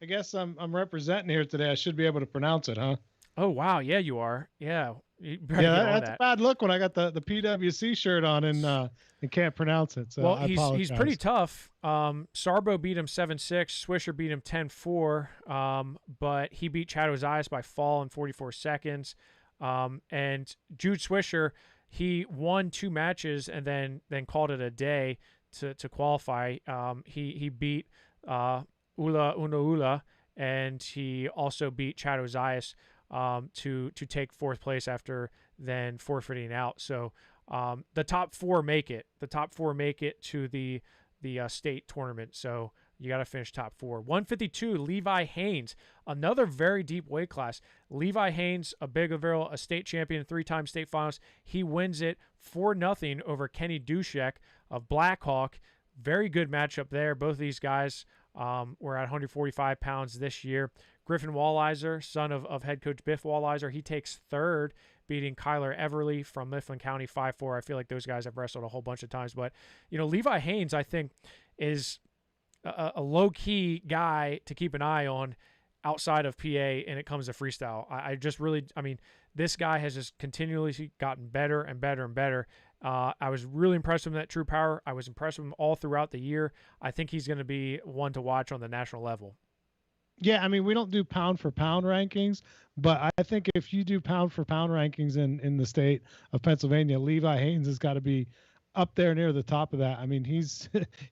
I guess I'm representing here today. I should be able to pronounce it, huh? Oh wow, yeah, you are. Yeah, that's a bad look when I got the PWC shirt on and can't pronounce it. So he's pretty tough. Sarbo beat him 7-6. Swisher beat him 10-4. But he beat Chad Ozias by fall in 44 seconds. And Jude Swisher, he won 2 matches and then called it a day to qualify. He beat Ula Unaula, and he also beat Chad Ozias to take 4th place after then forfeiting out. So the top 4 make it. The top 4 make it to the state tournament. So you got to finish top 4. 152, Levi Haynes, another very deep weight class. Levi Haynes, a Biggerville, a state champion, 3-time state finalist. He wins it 4-0 over Kenny Dushek of Blackhawk. Very good matchup there. Both of these guys were at 145 pounds this year. Griffin Walliser, son of head coach Biff Walliser, he takes 3rd, beating Kyler Everly from Mifflin County 5-4. I feel like those guys have wrestled a whole bunch of times. But, Levi Haynes, I think, is a low-key guy to keep an eye on outside of PA, and it comes to freestyle. This guy has just continually gotten better and better and better. I was really impressed with him at True Power. I was impressed with him all throughout the year. I think he's going to be one to watch on the national level. Yeah, we don't do pound for pound rankings, but I think if you do pound for pound rankings in the state of Pennsylvania, Levi Haynes has got to be up there near the top of that.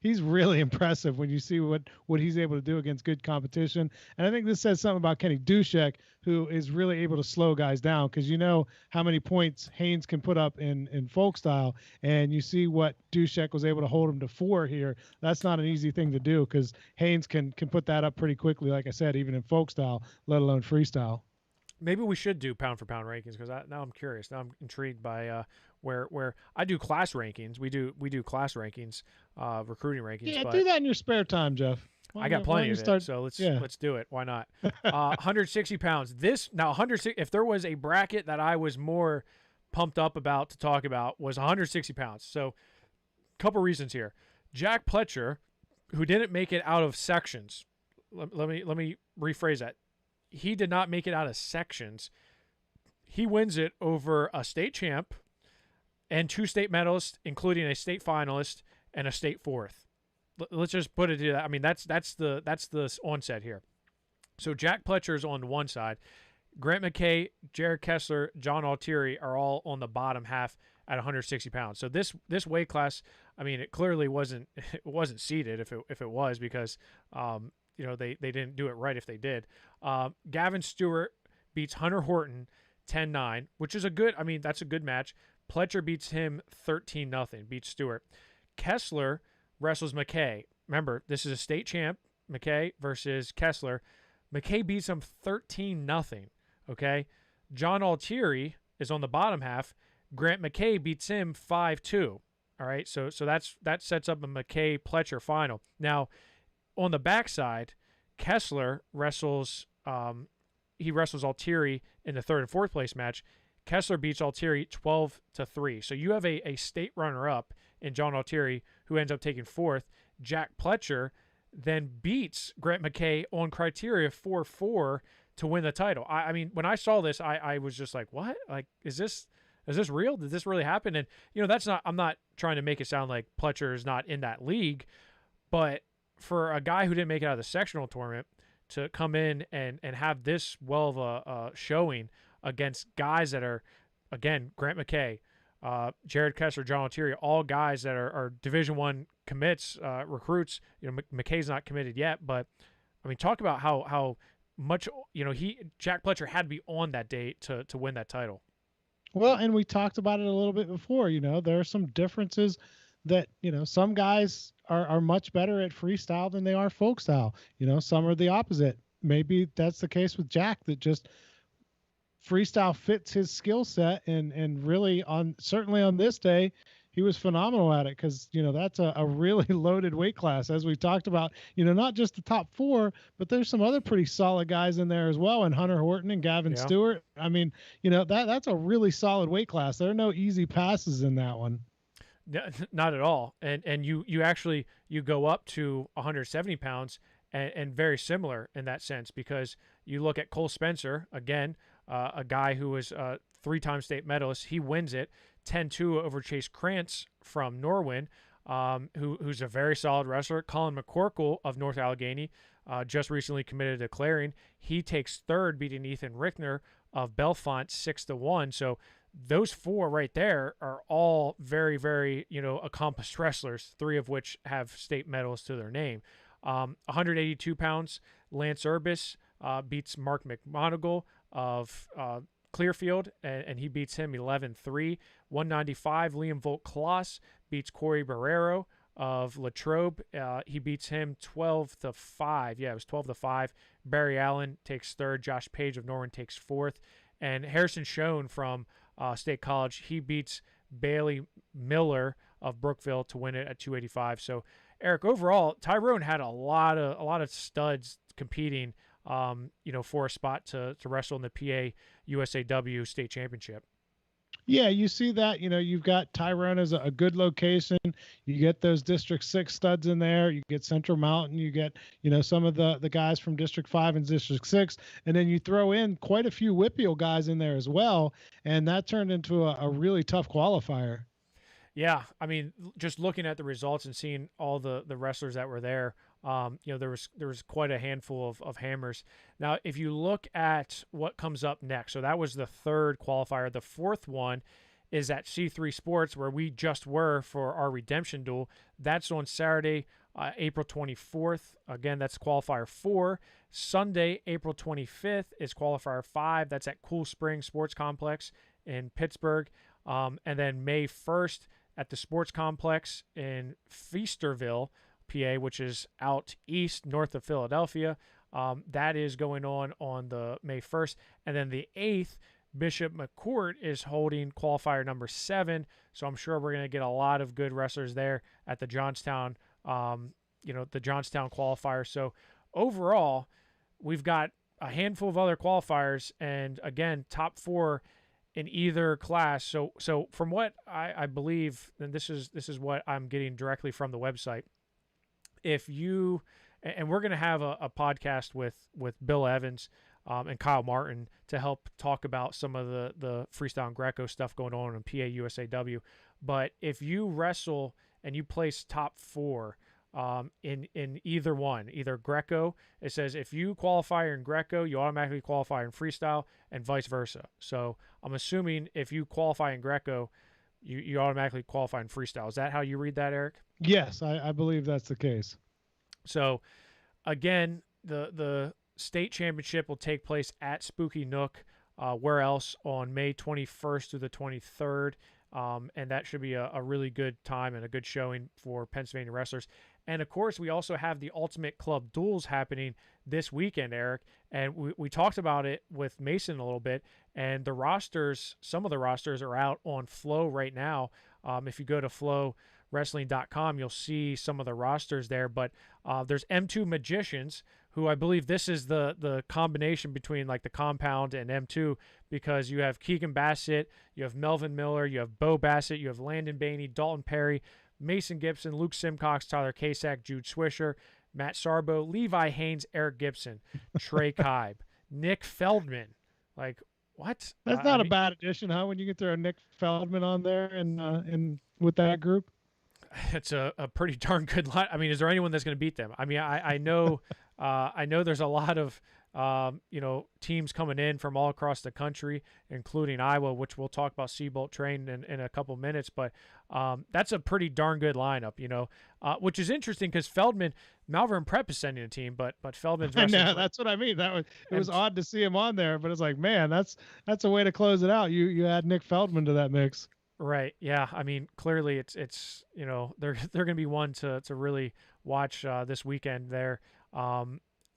He's really impressive when you see what he's able to do against good competition. And I think this says something about Kenny Dushek, who is really able to slow guys down, because you know how many points Haynes can put up in folk style, and you see what Dushek was able to hold him to 4 here. That's not an easy thing to do, because Haynes can put that up pretty quickly, like I said, even in folk style, let alone freestyle. Maybe we should do pound for pound rankings, because now I'm curious. Now I'm intrigued by where I do class rankings. We do class rankings, recruiting rankings. Yeah, do that in your spare time, Jeff. I got plenty of it, so let's do it. Why not? 160 pounds. If there was a bracket that I was more pumped up about to talk about, was 160 pounds. So, a couple reasons here. Jack Pletcher, who didn't make it out of sections. Let me rephrase that. He did not make it out of sections. He wins it over a state champ and 2 state medalists, including a state finalist and a state 4th. Let's just put it to that. That's the onset here. So Jack Pletcher's on one side. Grant McKay, Jared Kessler, John Altieri are all on the bottom half at 160 pounds. So this weight class, it clearly wasn't seeded if it was, because they didn't do it right if they did. Gavin Stewart beats Hunter Horton 10-9, which is that's a good match. Pletcher beats him 13-0, beats Stewart. Kessler wrestles McKay. Remember, this is a state champ, McKay versus Kessler. McKay beats him 13-0, okay? John Altieri is on the bottom half. Grant McKay beats him 5-2, all right? So that sets up a McKay-Pletcher final. Now, on the backside, Kessler wrestles he wrestles Altieri in the third and fourth place match. Kessler beats Altieri 12-3. So you have a state runner-up in John Altieri who ends up taking fourth. Jack Pletcher then beats Grant McKay on criteria 4-4 to win the title. I mean, when I saw this, I was just like, what? Like, is this real? Did this really happen? And, I'm not trying to make it sound like Pletcher is not in that league, but for a guy who didn't make it out of the sectional tournament to come in and have this well of a showing against guys that are, again, Grant McKay, Jared Kessler, John Altieri, all guys that are Division I commits, recruits. McKay's not committed yet, but I mean, talk about how much Jack Pletcher had to be on that day to win that title. Well, and we talked about it a little bit before. There are some differences that some guys are much better at freestyle than they are folk style. Some are the opposite. Maybe that's the case with Jack, that just freestyle fits his skill set, and really certainly on this day he was phenomenal at it, because that's a really loaded weight class, as we talked about. Not just the top four, but there's some other pretty solid guys in there as well, and Hunter Horton and Gavin Stewart. I mean, that's a really solid weight class. There are no easy passes in that one. Not at all. And you actually go up to 170 pounds and very similar in that sense, because you look at Cole Spencer, again, a guy who was a 3-time state medalist. He wins it 10-2 over Chase Krantz from Norwin, who's a very solid wrestler. Colin McCorkle of North Allegheny, just recently committed to Clarion. He takes third, beating Ethan Rickner of Bellefonte 6-1. So those four right there are all very, very, accomplished wrestlers, 3 of which have state medals to their name. 182 pounds, Lance Urbis beats Mark McMonigal of Clearfield, and he beats him 11-3. 195, Liam Volt-Kloss beats Corey Barrero of Latrobe. He beats him 12-5. Yeah, it was 12-5. Barry Allen takes third. Josh Page of Norwin takes fourth. And Harrison Schoen from State College, he beats Bailey Miller of Brookville to win it at 285. So, Eric, overall, Tyrone had a lot of studs competing, for a spot to wrestle in the PA USAW state championship. Yeah, you see that. You've got Tyrone as a good location. You get those District 6 studs in there. You get Central Mountain. You get, some of the guys from District 5 and District 6. And then you throw in quite a few Whitfield guys in there as well. And that turned into a really tough qualifier. Yeah, I mean, just looking at the results and seeing all the wrestlers that were there, there was quite a handful of hammers. Now, if you look at what comes up next, so that was the third qualifier. The fourth one is at C3 Sports, where we just were for our redemption duel. That's on Saturday, April 24th. Again, that's qualifier 4. Sunday, April 25th is qualifier 5. That's at Cool Spring Sports Complex in Pittsburgh. And then May 1st at the Sports Complex in Feasterville, PA, which is out east, north of Philadelphia. That is going on the May 1st. And then the 8th, Bishop McCourt is holding qualifier number 7. So I'm sure we're going to get a lot of good wrestlers there at the Johnstown, the Johnstown qualifier. So overall, we've got a handful of other qualifiers, and again, top 4 in either class. So from what I believe, and this is what I'm getting directly from the website, if you, and we're going to have a podcast with Bill Evans and Kyle Martin to help talk about some of the freestyle and Greco stuff going on in PA USAW. But if you wrestle and you place top 4 in either one, either Greco, it says if you qualify in Greco, you automatically qualify in freestyle, and vice versa. So I'm assuming if you qualify in Greco, you automatically qualify in freestyle. Is that how you read that, Eric? Yes, I believe that's the case. So again, the state championship will take place at Spooky Nook, where else, on May 21st through the 23rd. And that should be a really good time and a good showing for Pennsylvania wrestlers. And of course, we also have the Ultimate Club Duels happening this weekend, Eric. And we talked about it with Mason a little bit. And the rosters, some of the rosters are out on Flow right now. If you go to flowwrestling.com, you'll see some of the rosters there. But there's M2 Magicians, who I believe this is the combination between like the compound and M2, because you have Keegan Bassett, you have Melvin Miller, you have Bo Bassett, you have Landon Bainey, Dalton Perry, Mason Gibson, Luke Simcox, Tyler Kasak, Jude Swisher, Matt Sarbo, Levi Haynes, Eric Gibson, Trey Kibe, Nick Feldman. Like, what? That's not a bad addition, huh? When you can throw Nick Feldman on there and with that group. It's a pretty darn good line. I mean, is there anyone that's going to beat them? I mean, I know there's a lot of teams coming in from all across the country, including Iowa, which we'll talk about Seabolt Train in a couple minutes. But that's a pretty darn good lineup, which is interesting because Malvern Prep is sending a team, but Feldman's. I know, that's what I mean. It was odd to see him on there, but it's like, man, that's a way to close it out. You add Nick Feldman to that mix. Right. Yeah. I mean, clearly it's they're going to be one to really watch this weekend there.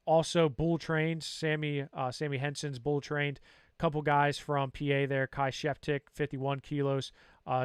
Also bull trained, Sammy Henson's bull trained. Couple guys from PA there, Kai Sheptick, 51 kilos,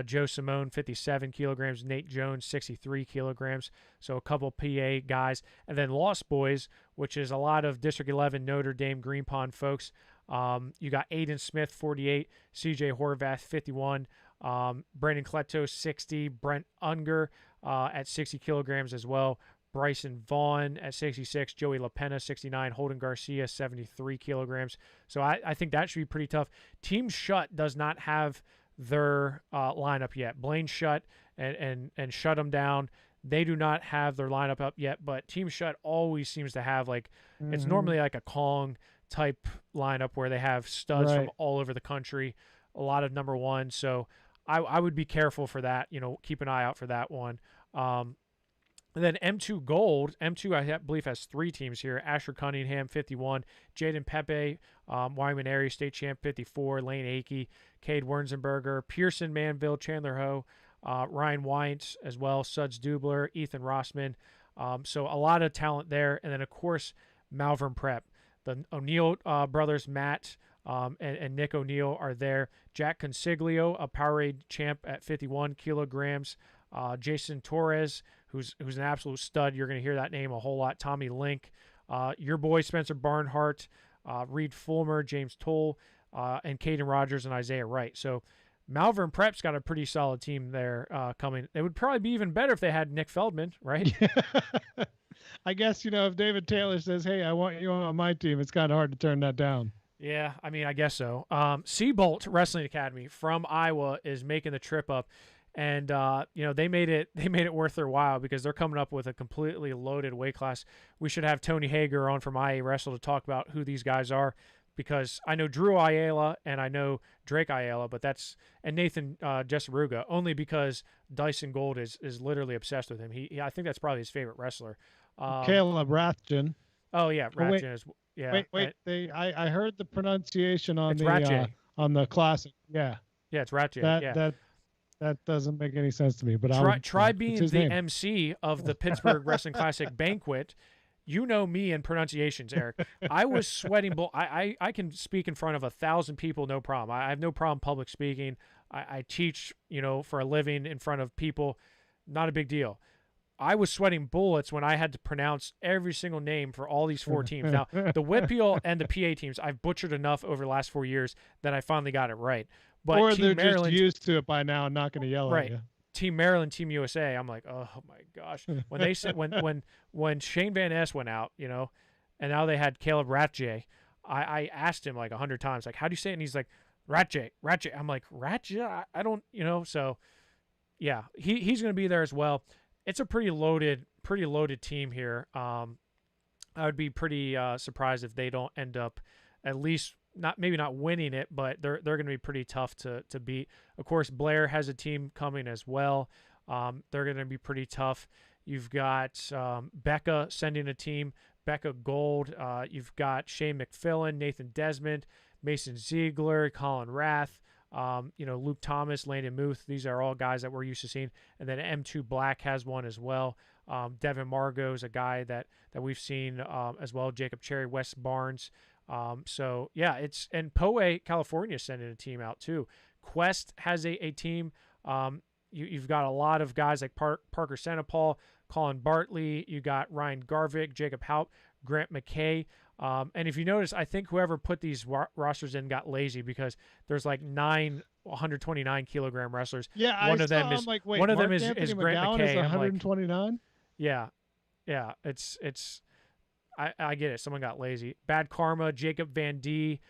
Joe Simone, 57 kilograms, Nate Jones, 63 kilograms. So a couple PA guys. And then Lost Boys, which is a lot of District 11 Notre Dame Green Pond folks. You got Aiden Smith, 48, CJ Horvath, 51, Brandon Cleto, 60, Brent Unger at 60 kilograms as well, Bryson Vaughn at 66, Joey LaPena, 69, Holden Garcia, 73 kilograms. So I think that should be pretty tough. Team Shut does not have their lineup yet. Blaine Shut and Shut them down. They do not have their lineup up yet, but Team Shut always seems to have it's normally like a Kong type lineup where they have studs from all over the country, a lot of number one. So I would be careful for that, keep an eye out for that one. And then M2 Gold, M2 I believe has 3 teams here. Asher Cunningham, 51. Jaden Pepe, Wyoming Area State Champ, 54. Lane Akey, Cade Wernzenberger, Pearson Manville, Chandler Ho, Ryan Weintz as well, Suds Dubler, Ethan Rossman. So a lot of talent there. And then, of course, Malvern Prep. The O'Neill brothers, Matt and Nick O'Neill, are there. Jack Consiglio, a Powerade champ at 51 kilograms. Jason Torres, who's an absolute stud. You're going to hear that name a whole lot. Tommy Link, your boy Spencer Barnhart, Reed Fulmer, James Toll, and Caden Rogers and Isaiah Wright. So Malvern Prep's got a pretty solid team there coming. It would probably be even better if they had Nick Feldman, right? I guess, if David Taylor says, hey, I want you on my team, it's kind of hard to turn that down. Yeah, I mean, I guess so. Seabolt Wrestling Academy from Iowa is making the trip up. And they made it worth their while because they're coming up with a completely loaded weight class. We should have Tony Hager on from IA Wrestle to talk about who these guys are, because I know Drew Ayala and I know Drake Ayala, and Nathan Jesseruga, only because Dyson Gold is literally obsessed with him. I think that's probably his favorite wrestler. Caleb Rathjen. Oh yeah, Rathjen is. Yeah. Wait. I heard the pronunciation on on the classic. Yeah. Yeah, it's Rathjen. That doesn't make any sense to me, but try being the MC of the Pittsburgh Wrestling Classic banquet. You know me and pronunciations, Eric. I was sweating. I can speak in front of 1,000 people, no problem. I have no problem public speaking. I teach, for a living in front of people. Not a big deal. I was sweating bullets when I had to pronounce every single name for all these 4 teams. Now, the Whitfield and the PA teams, I've butchered enough over the last 4 years that I finally got it right. But or they're Maryland, just used to it by now and not going to yell at you. Team Maryland, Team USA, I'm like, oh my gosh. When they said when Shane Van Ness went out, and now they had Caleb Ratje, I asked him like 100 times, like, how do you say it? And he's like, Ratje. I'm like, Ratje? I don't, so yeah, he's going to be there as well. It's a pretty loaded team here. I would be pretty surprised if they don't end up at least maybe not winning it, but they're going to be pretty tough to beat. Of course, Blair has a team coming as well. They're going to be pretty tough. You've got Becca sending a team, Becca Gold. You've got Shane McFillin, Nathan Desmond, Mason Ziegler, Colin Rath, Luke Thomas, Landon Muth. These are all guys that we're used to seeing. And then M2 Black has one as well. Devin Margot is a guy that we've seen as well. Jacob Cherry, Wes Barnes. So yeah, and Poe, California, sending a team out too. Quest has a team. You've got a lot of guys like Parker Senapal, Colin Bartley. You got Ryan Garvik, Jacob Haupt, Grant McKay. And if you notice, I think whoever put these rosters in got lazy because there's like 129-kilogram wrestlers. Yeah, One I of them saw, is I'm like, wait, one of Mark them Anthony is Grant McGowan McKay. is I'm like, 129. yeah, it's I get it. Someone got lazy. Bad Karma, Jacob Van D.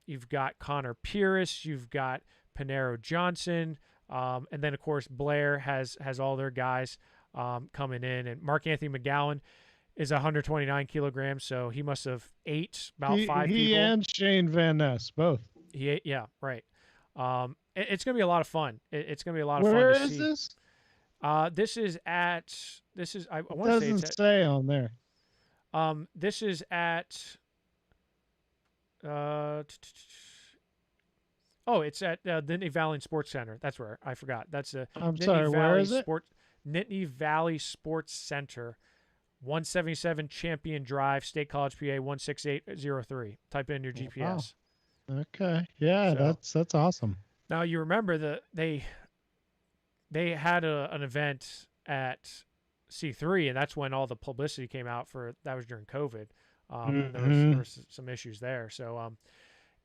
You've got Connor Pierce. You've got Panero Johnson. And then, of course, Blair has all their guys coming in. And Mark Anthony McGowan is 129 kilograms, so he must have ate about five people. He and Shane Van Ness, both. He ate, yeah, right. It's going to be a lot of fun. It's going to be a lot of Where fun to is see. this? This is I want to say It doesn't say on there. This is at it's at the Nittany Valley Sports Center. That's where I forgot. That's a I'm sorry, where is it? Nittany Valley Sports Center, 177 Champion Drive, State College, PA 16803. Type in your GPS. Wow. Okay, yeah, So, that's awesome. Now you remember they had an event at C3, and that's when all the publicity came out for that was during COVID. There was some issues there. So,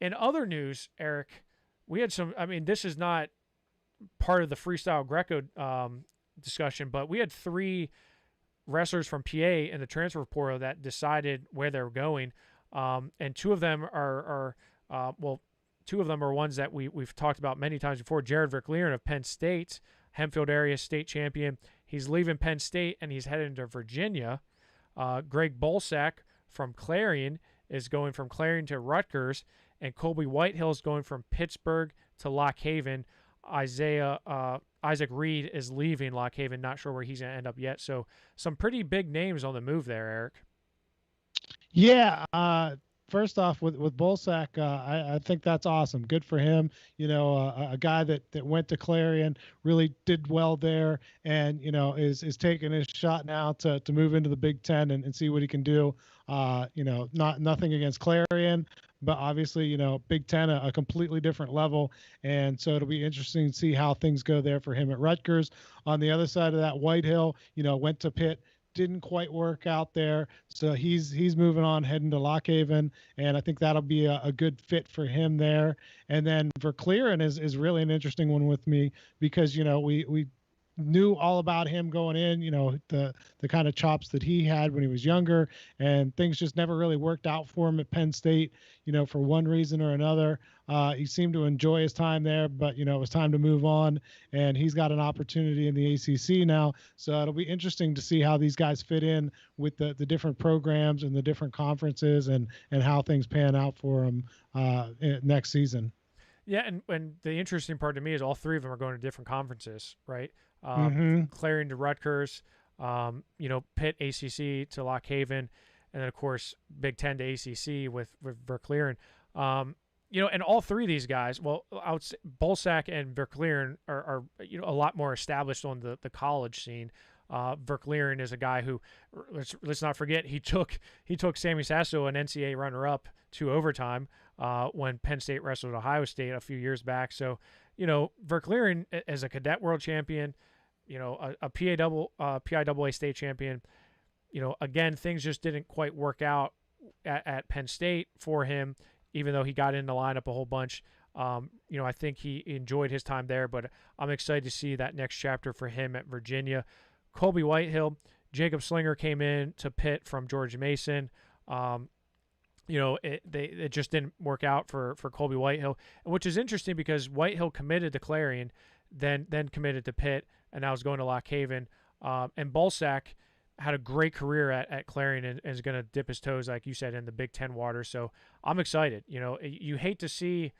in other news, Eric, we had some. I mean, this is not part of the freestyle Greco discussion, but we had 3 wrestlers from PA in the transfer portal that decided where they were going, and 2 of them are 2 of them are ones that we've talked about many times before. Jared Verkleeren of Penn State, Hempfield area state champion. He's leaving Penn State and he's heading to Virginia. Greg Bolsack from Clarion is going from Clarion to Rutgers, and Colby Whitehill is going from Pittsburgh to Lock Haven. Isaac Reed is leaving Lock Haven. Not sure where he's going to end up yet. So some pretty big names on the move there, Eric. Yeah. First off, with Bolsack, I think that's awesome. Good for him. You know, a guy that went to Clarion, really did well there, and you know is taking his shot now to move into the Big Ten and see what he can do. You know, nothing against Clarion, but obviously, you know, Big Ten a completely different level, and so it'll be interesting to see how things go there for him at Rutgers. On the other side of that, Whitehill, you know, went to Pitt. Didn't quite work out there, so he's moving on, heading to Lock Haven, and I think that'll be a good fit for him there. And then Verkleeren is really an interesting one with me because you know we knew all about him going in, you know, the kind of chops that he had when he was younger, and things just never really worked out for him at Penn State, you know, for one reason or another. He seemed to enjoy his time there, but, you know, it was time to move on, and he's got an opportunity in the ACC now. So it'll be interesting to see how these guys fit in with the different programs and the different conferences and how things pan out for them next season. Yeah, and the interesting part to me is all 3 of them are going to different conferences, right? Clarion to Rutgers, you know, Pitt ACC to Lock Haven, and then of course Big Ten to ACC with Verkleeren. You know, and all 3 of these guys, well, I would say Bolsack and Verkleeren are you know a lot more established on the college scene. Verkleeren is a guy who, let's not forget, he took Sammy Sasso, an NCAA runner-up, to overtime when Penn State wrestled Ohio State a few years back. So, you know, Verkleeren as a cadet world champion, you know, a PIAA state champion. You know, again, things just didn't quite work out at Penn State for him, even though he got in the lineup a whole bunch. You know, I think he enjoyed his time there, but I'm excited to see that next chapter for him at Virginia. Colby Whitehill, Jacob Slinger came in to Pitt from George Mason. You know, it just didn't work out for Colby Whitehill, which is interesting because Whitehill committed to Clarion, then committed to Pitt, and now is going to Lock Haven. And Bolsack had a great career at Clarion and is going to dip his toes, like you said, in the Big Ten water. So I'm excited. You know, you hate to see,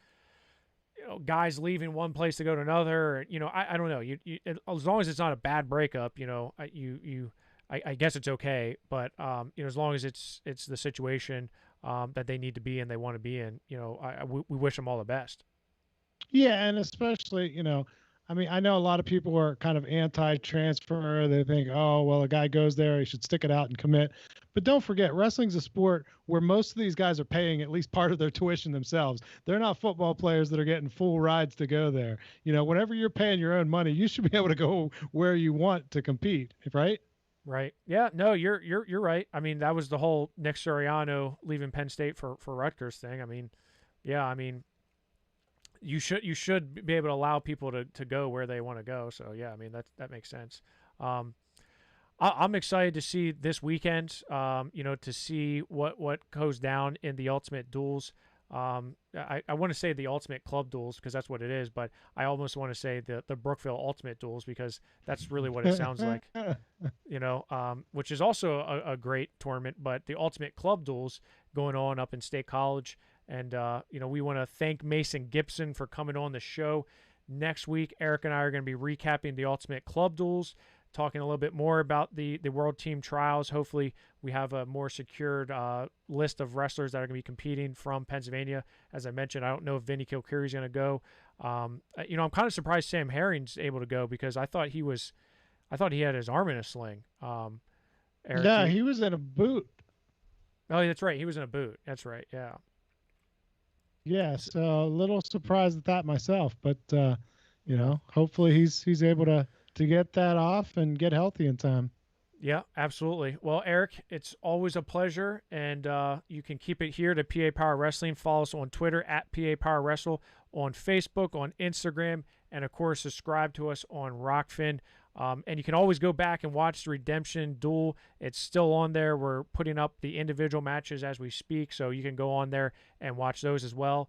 you know, guys leaving one place to go to another. You know, I don't know. You as long as it's not a bad breakup, you know, I guess it's okay. But you know, as long as it's the situation that they need to be in, they want to be in, you know, we wish them all the best. Yeah, and especially, you know, I mean, I know a lot of people are kind of anti-transfer. They think, oh, well, a guy goes there, he should stick it out and commit. But don't forget, wrestling's a sport where most of these guys are paying at least part of their tuition themselves. They're not football players that are getting full rides to go there. You know, whenever you're paying your own money, you should be able to go where you want to compete, right? Right. Yeah. No, you're right. I mean, that was the whole Nick Suriano leaving Penn State for Rutgers thing. I mean, yeah. I mean, you should be able to allow people to go where they want to go. So yeah. I mean, that makes sense. Um, I'm excited to see this weekend. To see what goes down in the ultimate duels. I want to say the ultimate club duels because that's what it is, but I almost want to say the Brookville ultimate duels because that's really what it sounds like. Which is also a great tournament, but the ultimate club duels going on up in State College. And, we want to thank Mason Gibson for coming on the show. Next week, Eric and I are going to be recapping the ultimate club duels, talking a little bit more about the World Team Trials. Hopefully, we have a more secured list of wrestlers that are going to be competing from Pennsylvania. As I mentioned, I don't know if Vinny Kilcarew is going to go. I'm kind of surprised Sam Herring's able to go because I thought he had his arm in a sling. Eric, yeah, he was in a boot. Oh, that's right. He was in a boot. That's right. Yeah. Yeah, so a little surprised at that myself, but hopefully he's able to get that off and get healthy in time. Yeah, absolutely. Well, Eric, it's always a pleasure, and you can keep it here to PA Power Wrestling. Follow us on Twitter at PA Power Wrestle, on Facebook, on Instagram, and of course, subscribe to us on Rockfin. And you can always go back and watch the Redemption Duel. It's still on there. We're putting up the individual matches as we speak, so you can go on there and watch those as well.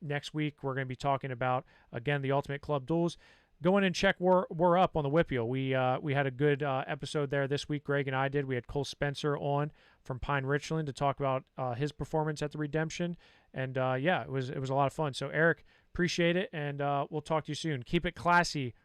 Next week, we're going to be talking about, again, the Ultimate Club Duels. Go in and check We're Up on the Whippeal. We had a good episode there this week. Greg and I did. We had Cole Spencer on from Pine Richland to talk about his performance at the Redemption. And, it was a lot of fun. So, Eric, appreciate it, and we'll talk to you soon. Keep it classy,